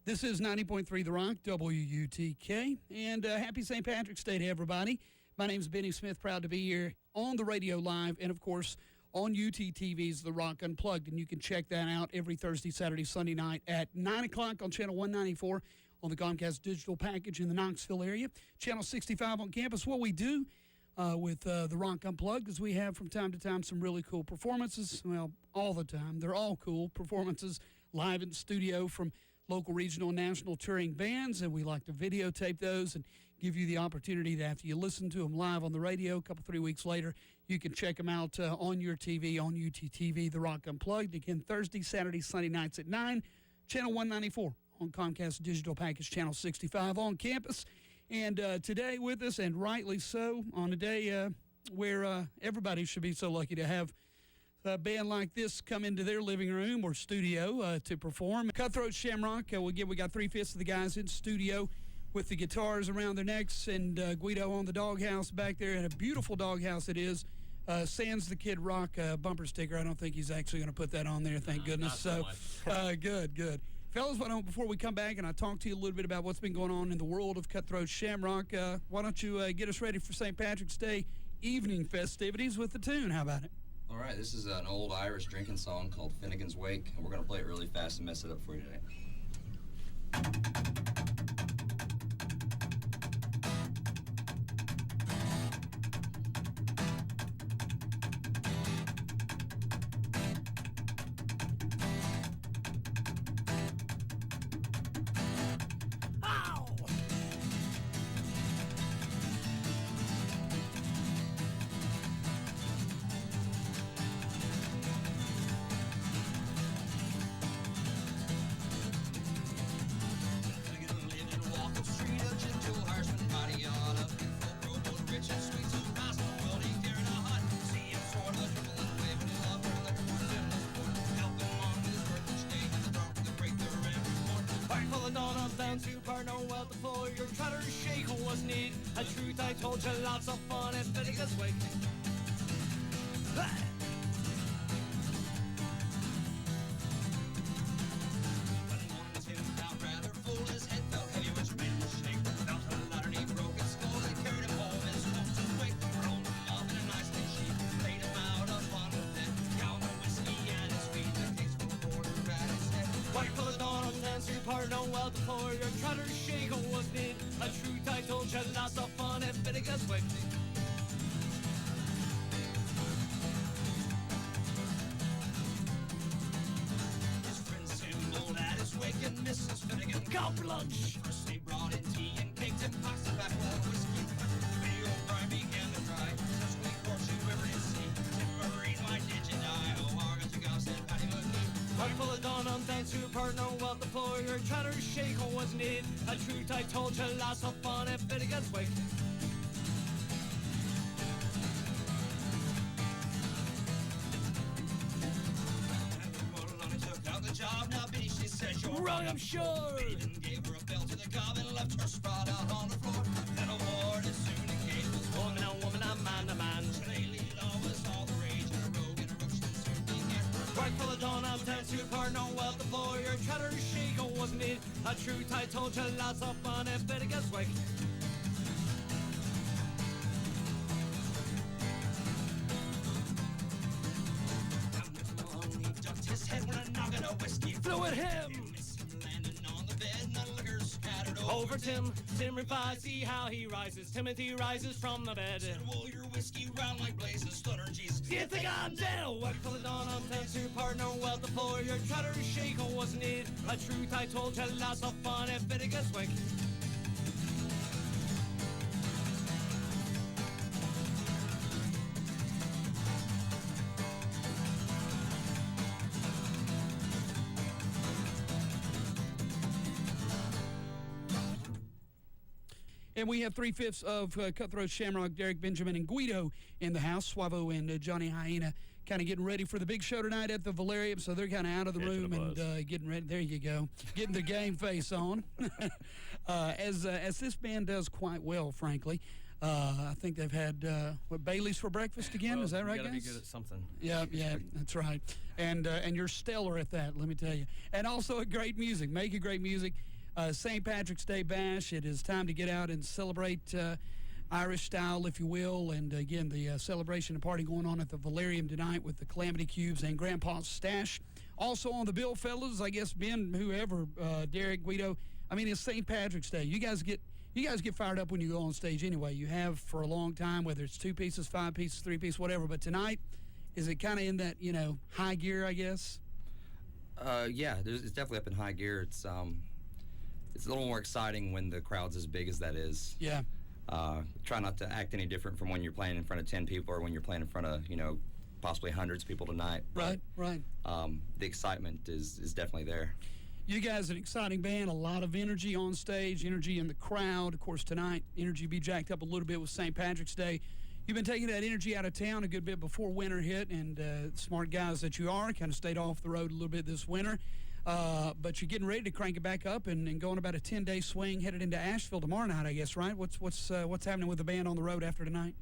This is 90.3 The Rock, WUTK, and happy St. Patrick's Day to everybody. My name is Benny Smith, proud to be here on the radio live, and of course on UTTV's The Rock Unplugged, and you can check that out every Thursday, Saturday, Sunday night at 9 o'clock on Channel 194 on the Comcast digital package in the Knoxville area, Channel 65 on campus. What we do with The Rock Unplugged is we have from time to time some really cool performances, well, all the time. They're all cool performances live in the studio from local, regional, and national touring bands, and we like to videotape those and give you the opportunity that after you listen to them live on the radio a couple, 3 weeks later, you can check them out on your TV, on UTTV, The Rock Unplugged. Again, Thursday, Saturday, Sunday nights at 9, Channel 194 on Comcast Digital Package, Channel 65 on campus. And today with us, and rightly so, on a day where everybody should be so lucky to have a band like this come into their living room or studio to perform. Cutthroat Shamrock, we got 3/5 of the guys in studio with the guitars around their necks, and Guido on the doghouse back there, and a beautiful doghouse it is. Sans the Kid Rock bumper sticker. I don't think he's actually going to put that on there, thank goodness. So good. Fellas, before we come back and I talk to you a little bit about what's been going on in the world of Cutthroat Shamrock, why don't you get us ready for St. Patrick's Day evening festivities with the tune? How about it? All right, this is an old Irish drinking song called Finnegan's Wake, and we're going to play it really fast and mess it up for you today. A truth I told you, lots of fun at Finnegan's Wake. One morning Tim found rather full, his head felt heavy, which made him shake. Felt a ladder and he broke his skull, they carried him home in his Holmes' wake. Rolled him up in a nice big sheet, laid him out upon a bed. Down the whiskey and his feet, the case full of border at his head. White full of dawn on dance through part, no well before your trotter shake, wasn't it? A truth I told you, lots of fun at Finnegan's Wake. His friends assembled at his wake, and Mrs. Finnegan called for lunch. First they brought in tea and cake, and pox tobacco and whiskey. The old bride began to cry, such sweet course you ever did see. If Marie, why did you die? Oh, Hargan to go, said Patty McGee. Heart full of dawn on thanks to partner, well before your trotter shake, wasn't it? A truth I told you, lots of fun at Finnegan's Wake. Took out the job, now Benny, she says you're wrong, I'm sure. Even gave her a bell to the gob and left her sprawled out on the floor. Then a war as soon as came was woman on woman, a man to man. Shillelagh law was all the rage, and a rogue and a roach that soon began. Right full of dawn, I'm down to partner, well the floor, your trotter shake, wasn't it? A truth I told you, lots of fun at Finnegan's Wake. His head when a noggin of whiskey flew at him. He missed him landing on the bed, and the liquor scattered over Tim. Tim replies, see how he rises. Timothy rises from the bed. Said, roll your whiskey round like blazes, stutter Jesus. You think I'm dead? What full of dawn, I'm thanks to partner, well the floor, your trotter shake, wasn't it? A truth I told you, lots of fun at Finnegan's Wake. And we have 3/5 of Cutthroat Shamrock, Derek Benjamin, and Guido in the house. Suavo and Johnny Hyena kind of getting ready for the big show tonight at the Valerium, so they're kind of out of the room and getting ready. There you go. Getting the game face on. As this band does quite well, frankly. I think they've had, Bailey's for breakfast again? Well, is that right, guys? You got to be good at something. Yeah, that's right. And you're stellar at that, let me tell you. And also great music, making great music. St. Patrick's Day Bash. It is time to get out and celebrate Irish style, if you will. And again, the celebration and party going on at the Valerium tonight with the Calamity Cubes and Grandpa's Stash. Also on the bill, fellas, I guess Ben, whoever, Derek, Guido. I mean, it's St. Patrick's Day. You guys get fired up when you go on stage anyway. You have for a long time, whether it's 2 pieces, 5 pieces, 3 pieces, whatever. But tonight, is it kind of in that, high gear, I guess? Yeah, it's definitely up in high gear. It's a little more exciting when the crowd's as big as that is. Yeah. Try not to act any different from when you're playing in front of 10 people or when you're playing in front of, possibly hundreds of people tonight. Right. The excitement is definitely there. You guys are an exciting band, a lot of energy on stage, energy in the crowd. Of course, tonight, energy be jacked up a little bit with St. Patrick's Day. You've been taking that energy out of town a good bit before winter hit, and smart guys that you are, kind of stayed off the road a little bit this winter. But you're getting ready to crank it back up and go on about a 10-day swing headed into Asheville tomorrow night, I guess, right? What's happening with the band on the road after tonight?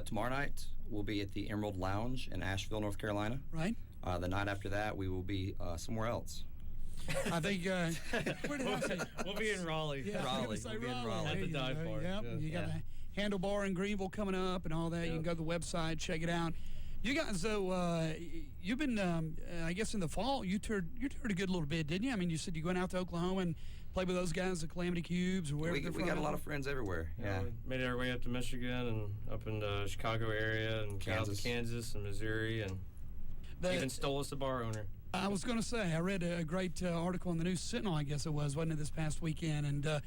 Tomorrow night, we'll be at the Emerald Lounge in Asheville, North Carolina. Right. The night after that, we will be somewhere else. I think, where did I say? We'll be in Raleigh. Yeah, Raleigh. We'll be in Raleigh. At the dive bar. Yep. Yeah. You got the Handlebar in Greenville coming up and all that. Yep. You can go to the website, check it out. You guys, though, you've been, I guess in the fall, you toured a good little bit, didn't you? I mean, you said you went out to Oklahoma and played with those guys, the Calamity Cubes, or wherever they're from. We got a lot of friends everywhere. Yeah. We made our way up to Michigan and up in the Chicago area and Kansas. Kansas and Missouri, and even stole us a bar owner. I was going to say, I read a great article in the News Sentinel, I guess it wasn't it, this past weekend, and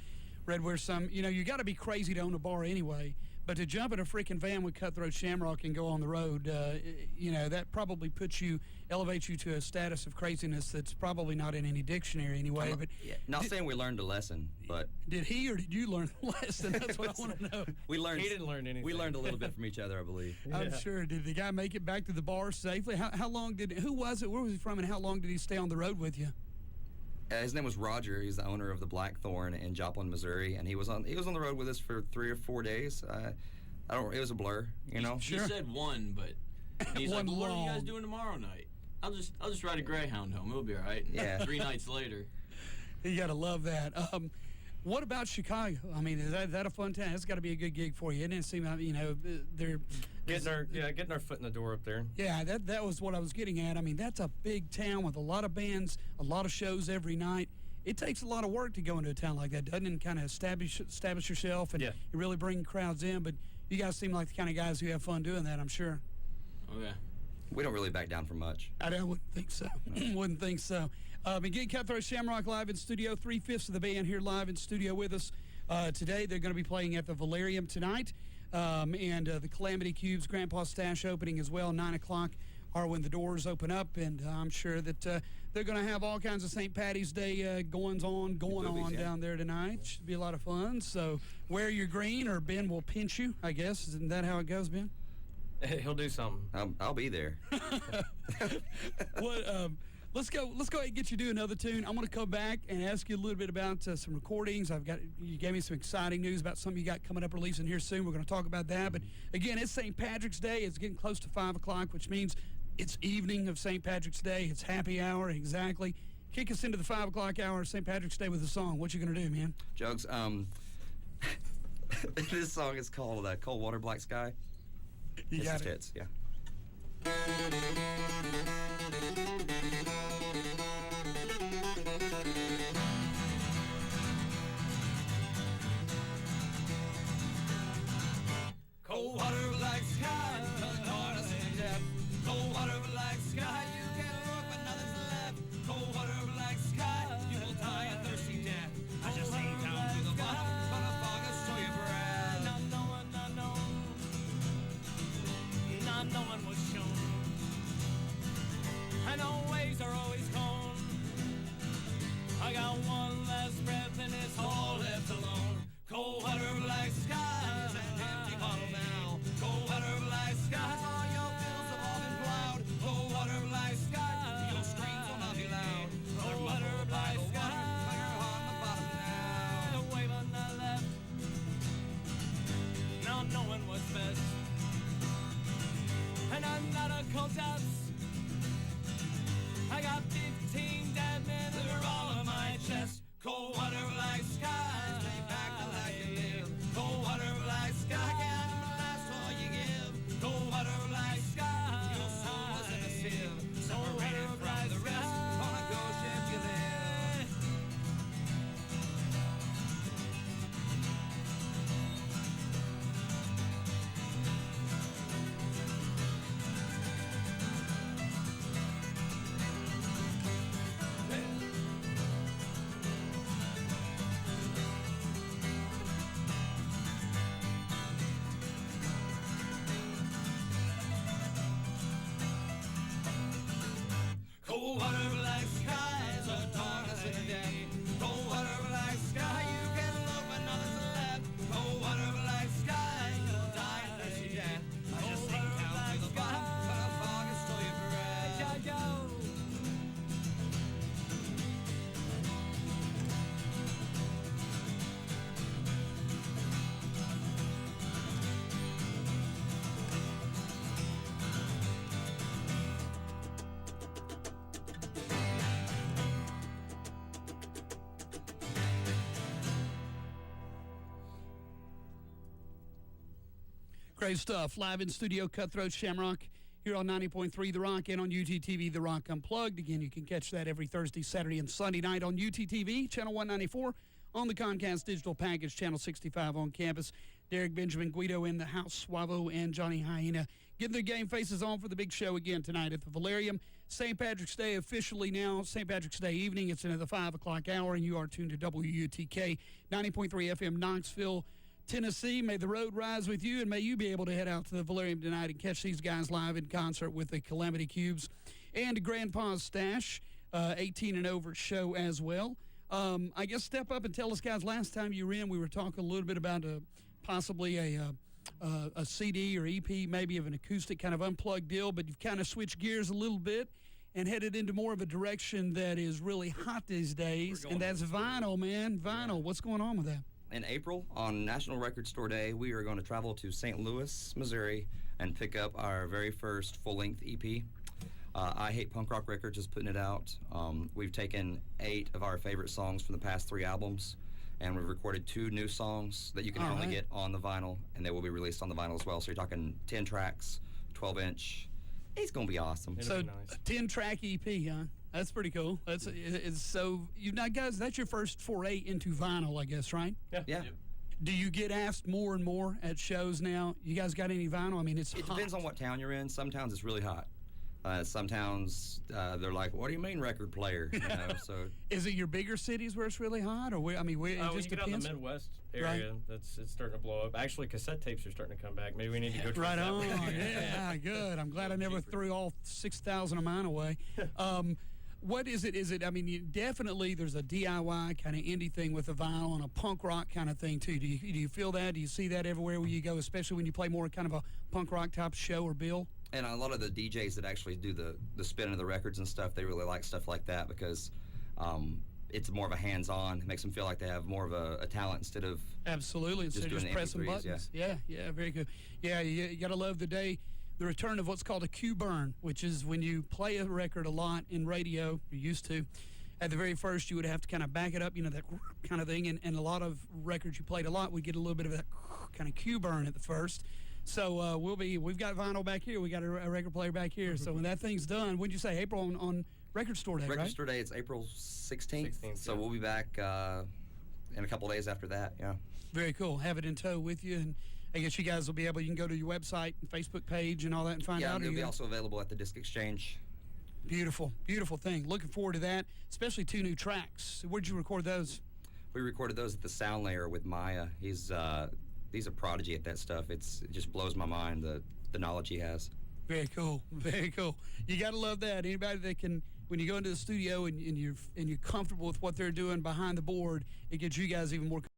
read where some, you got to be crazy to own a bar anyway, but to jump in a freaking van with Cutthroat Shamrock and go on the road, that probably elevates you to a status of craziness that's probably not in any dictionary anyway. But not saying we learned a lesson, but did he or did you learn a lesson? That's what I want to know. He didn't learn anything. We learned a little bit from each other, I believe. I'm sure. Did the guy make it back to the bar safely? How long who was it? Where was he from? And how long did he stay on the road with you? His name was Roger. He's the owner of the Blackthorn in Joplin, Missouri, and he was on the road with us for 3 or 4 days. It was a blur, Sure. He said one, but he's like, well, what are you guys doing tomorrow night? I'll just ride a Greyhound home. It'll be all right. And Yeah. 3 nights later. You got to love that. What about Chicago? I mean, is that a fun town? That's got to be a good gig for you. It didn't seem like, they're getting our foot in the door up there. Yeah, that was what I was getting at. I mean, that's a big town with a lot of bands, a lot of shows every night. It takes a lot of work to go into a town like that, doesn't it? And kind of establish yourself and really bring crowds in. But you guys seem like the kind of guys who have fun doing that, I'm sure. Oh, yeah. We don't really back down from much. I wouldn't think so. Wouldn't think so. Again, Cutthroat Shamrock live in studio. 3/5 of the band here live in studio with us today. They're going to be playing at the Valerium tonight. And the Calamity Cubes, Grandpa's Stash opening as well, 9 o'clock are when the doors open up. And I'm sure that they're going to have all kinds of St. Patty's Day going on down there tonight. Should be a lot of fun. So wear your green or Ben will pinch you, I guess. Isn't that how it goes, Ben? He'll do something. I'll be there. Let's go ahead and get you to do another tune. I'm going to come back and ask you a little bit about some recordings. You gave me some exciting news about something you got coming up releasing here soon. We're going to talk about that. But again, it's St. Patrick's Day. It's getting close to 5 o'clock, which means it's evening of St. Patrick's Day. It's happy hour, exactly. Kick us into the 5 o'clock hour of St. Patrick's Day with a song. What you going to do, man? Jugs, this song is called Cold Water, Black Sky. You got it. Tits, yeah. Cold water, black sky, north and death. Cold water, black sky, you can work but nothing's left. Cold water, black sky, you will die a thirsty death. I just ain't down to the bottom, but a fog will show your breath. Not knowing was shown. I know ways are always gone. I got one last breath and it's all left alone. Cold water, black sky, an empty bottle now. Cold water, black sky, all your fields have all been plowed. Cold water, black sky, your screams will not be loud. Cold water, black sky, fire on the bottom now. Wave on the left, now knowing what's best. And I'm not a cold depths. I got 15 dead men that are all on my chest. Cold water, black Great stuff. Live in studio, Cutthroat Shamrock here on 90.3 The Rock and on UTTV, The Rock Unplugged. Again, you can catch that every Thursday, Saturday, and Sunday night on UTTV, channel 194, on the Comcast digital package, channel 65 on campus. Derek Benjamin, Guido in the house, Suavo, and Johnny Hyena getting their game faces on for the big show again tonight at the Valerium. St. Patrick's Day officially now, St. Patrick's Day evening. It's into the 5 o'clock hour, and you are tuned to WUTK 90.3 FM, Knoxville, Tennessee. May the road rise with you, and may you be able to head out to the Valerium tonight and catch these guys live in concert with the Calamity Cubes and Grandpa's Stash, 18 and over show as well. I guess step up and tell us, guys, last time you were in, we were talking a little bit about possibly a CD or EP, maybe of an acoustic kind of unplugged deal, but you've kind of switched gears a little bit and headed into more of a direction that is really hot these days, and that's vinyl, man. Vinyl. Yeah. What's going on with that? In April, on National Record Store Day, we are going to travel to St. Louis, Missouri, and pick up our very first full-length EP. I Hate Punk Rock Records is putting it out. We've taken 8 of our favorite songs from the past 3 albums, and we've recorded 2 new songs that you can only get on the vinyl, and they will be released on the vinyl as well. So you're talking 10 tracks, 12-inch. It's going to be awesome. So, nice. A 10-track EP, huh? That's pretty cool. It's so, guys, that's your first foray into vinyl, I guess, right? Yeah. Yep. Do you get asked more and more at shows now? You guys got any vinyl? I mean, it depends on what town you're in. Some towns it's really hot. Some towns they're like, "What do you mean record player?" You know, so is it your bigger cities where it's really hot, or where? I mean, where it just you get depends. out in the Midwest area, right. It's starting to blow up. Actually, cassette tapes are starting to come back. Maybe we need to go try right that. on. Yeah, good. I'm glad I never threw all 6,000 of mine away. What is it? Is it? I mean, definitely there's a DIY kind of indie thing with the vinyl and a punk rock kind of thing too. Do you feel that? Do you see that everywhere where you go, especially when you play more kind of a punk rock type show or bill? And a lot of the DJs that actually do the spin of the records and stuff, they really like stuff like that because it's more of a hands-on. It makes them feel like they have more of a talent instead of absolutely instead of just pressing buttons. Yeah, very good. Yeah, you got to love the return of what's called a cue burn, which is when you play a record a lot in radio. You used to. At the very first, you would have to kind of back it up, that kind of thing. And a lot of records you played a lot would get a little bit of that kind of cue burn at the first. So we've got vinyl back here. We got a record player back here. So when that thing's done, when'd you say April on Record Store Day? Record Store Day. It's April 16th. So we'll be back in a couple days after that. Yeah. Very cool. Have it in tow with you, and I guess you guys will be able. You can go to your website and Facebook page and all that and find out. Yeah, it'll be also available at the Disc Exchange. Beautiful, beautiful thing. Looking forward to that. Especially 2 new tracks. Where'd you record those? We recorded those at the Sound Layer with Maya. He's a prodigy at that stuff. It just blows my mind the knowledge he has. Very cool, very cool. You got to love that. Anybody that can, when you go into the studio and you're comfortable with what they're doing behind the board, it gets you guys even more